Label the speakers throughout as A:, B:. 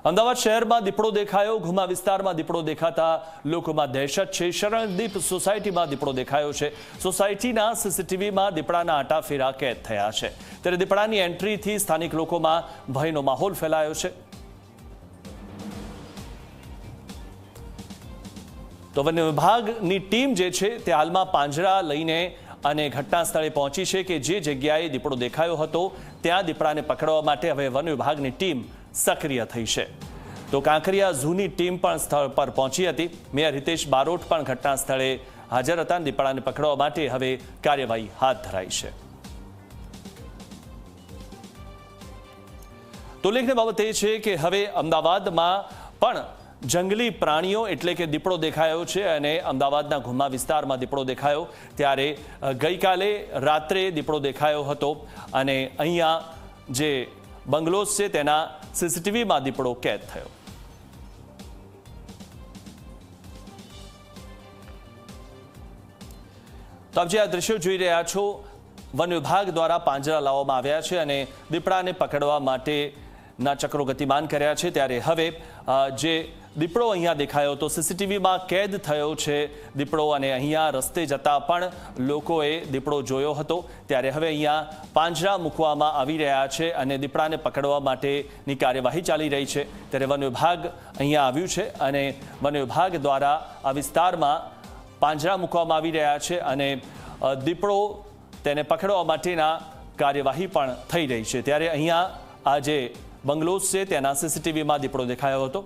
A: અમદાવાદ શહેરમાં દીપડો દેખાયો, ઘુમા વિસ્તારમાં દીપડો દેખાતા લોકોમાં દહેશત છે। શરણદીપ સોસાયટીમાં દીપડો દેખાયો છે। સોસાયટીના સીસીટીવીમાં દીપડાના આટાફેરા કેદ થયા છે। ત્યારે દીપડાની એન્ટ્રીથી સ્થાનિક લોકોમાં ભયનો માહોલ ફેલાયો છે। તો વન વિભાગની ટીમ જે છે તે હાલમાં પાંજરા લઈને અને ઘટના સ્થળે પહોંચી છે કે જે જગ્યાએ દીપડો દેખાયો હતો ત્યાં દીપડાને પકડવા માટે હવે વન વિભાગની ટીમ સક્રિય થઈ છે। તો કાંકરિયા ઝૂની ટીમ પણ સ્થળ પર પહોંચી હતી। મેયર હિતેશ બારોટ પણ ઘટના સ્થળે હાજર હતા। દીપડાને પકડવા માટે હવે કાર્યવાહી હાથ ધરાઈ છે। તો ઉલ્લેખનીય બાબત એ છે કે હવે અમદાવાદમાં પણ જંગલી પ્રાણીઓ એટલે કે દીપડો દેખાયો છે અને અમદાવાદના ઘુમા વિસ્તારમાં દીપડો દેખાયો। ત્યારે ગઈકાલે રાત્રે દીપડો દેખાયો હતો અને અહીંયા જે બંગલોઝ છે તેના સીસીટીવીમાં દીપડો કેદ થયો। તો આપ જે આ દ્રશ્યો જોઈ રહ્યા છો, વન વિભાગ દ્વારા પાંજરા લાવવામાં આવ્યા છે અને દીપડાને પકડવા માટેના ચક્રો ગતિમાન કર્યા છે। ત્યારે હવે જે દીપડો અહીંયા દેખાયો તો સીસીટીવીમાં કેદ થયો છે દીપડો અને અહીંયા રસ્તે જતા પણ લોકોએ દીપડો જોયો હતો। ત્યારે હવે અહીંયા પાંજરા મૂકવામાં આવી રહ્યા છે અને દીપડાને પકડવા માટેની કાર્યવાહી ચાલી રહી છે। ત્યારે વન વિભાગ અહીંયા આવ્યું છે અને વન વિભાગ દ્વારા આ વિસ્તારમાં પાંજરા મૂકવામાં આવી રહ્યા છે અને દીપડો તેને પકડવા માટેના કાર્યવાહી પણ થઈ રહી છે। ત્યારે અહીંયા આ જે બંગલોઝ છે તેના સીસીટીવીમાં દીપડો દેખાયો હતો।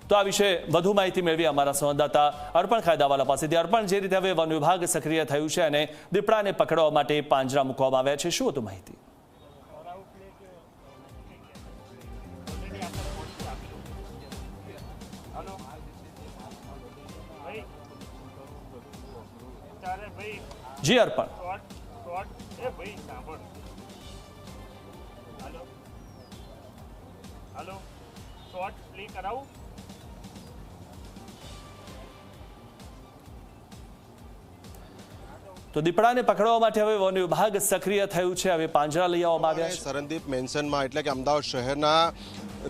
A: તો આ વિશે વધુ માહિતી મેળવી અમારા સંવાદદાતા અર્પણ ખાયદાવાલા પાસેથી। અર્પણ, જે રીતે હવે વન વિભાગ સક્રિય થયું છે અને દીપડાને પકડવા માટે પાંજરા મૂકવામાં આવ્યા છે, શું હતું માહિતી? જી અર્પણ, તો દીપડાને પકડવા માટે હવે વન વિભાગ સક્રિય થયું છે। હવે પાંજરા લઈ આવવામાં આવ્યા છે।
B: શરણદીપ મેન્શનમાં એટલે કે અમદાવાદ શહેરના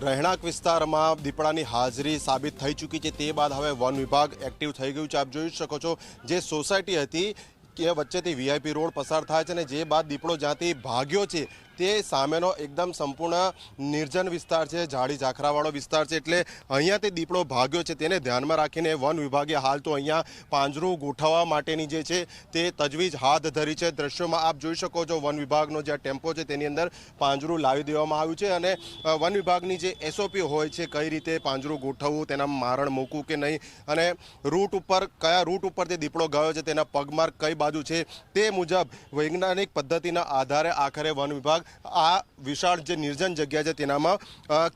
B: રહેણાંક વિસ્તારમાં દીપડાની હાજરી સાબિત થઈ ચૂકી છે। તે બાદ હવે વન વિભાગ એક્ટિવ થઈ ગયું છે। આપ જોઈ શકો છો જે સોસાયટી હતી કે વચ્ચેથી વીઆઈપી રોડ પસાર થાય છે અને જે બાદ દીપડો જ્યાંથી ભાગ્યો છે તે સામેનો એકદમ સંપૂર્ણ નિર્જન વિસ્તાર છે, ઝાડી ઝાખરાવાળો વિસ્તાર છે। એટલે અહીંયાથી દીપડો ભાગ્યો છે તેને ધ્યાનમાં રાખીને વન વિભાગે હાલ તો અહીંયા પાંજરું ગોઠવવા માટેની જે છે તે તજવીજ હાથ ધરી છે। દ્રશ્યોમાં આપ જોઈ શકો છો વન વિભાગનો જે ટેમ્પો છે તેની અંદર પાંજરું લાવી દેવામાં આવ્યું છે અને વન વિભાગની જે એસઓપી હોય છે કઈ રીતે પાંજરું ગોઠવવું, તેના મારણ મૂકવું કે નહીં અને રૂટ ઉપર કયા રૂટ ઉપર તે દીપડો ગયો છે તેના પગમાર્ક કઈ બાજુ છે તે મુજબ વૈજ્ઞાનિક પદ્ધતિના આધારે આખરે વન વિભાગ આ વિશાળ જે નિર્જન જગ્યા છે તેનામાં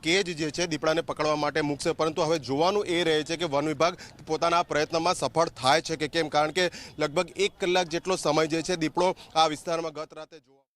B: કેજ જે છે દીપડાને પકડવા માટે મૂકશે। પરંતુ હવે જોવાનું એ રહે છે કે વન વિભાગ પોતાના પ્રયત્નમાં સફળ થાય છે કે કેમ, કારણ કે લગભગ 1 કલાક જેટલો સમય જે છે દીપડો આ વિસ્તારમાં ગત રાતે જોવા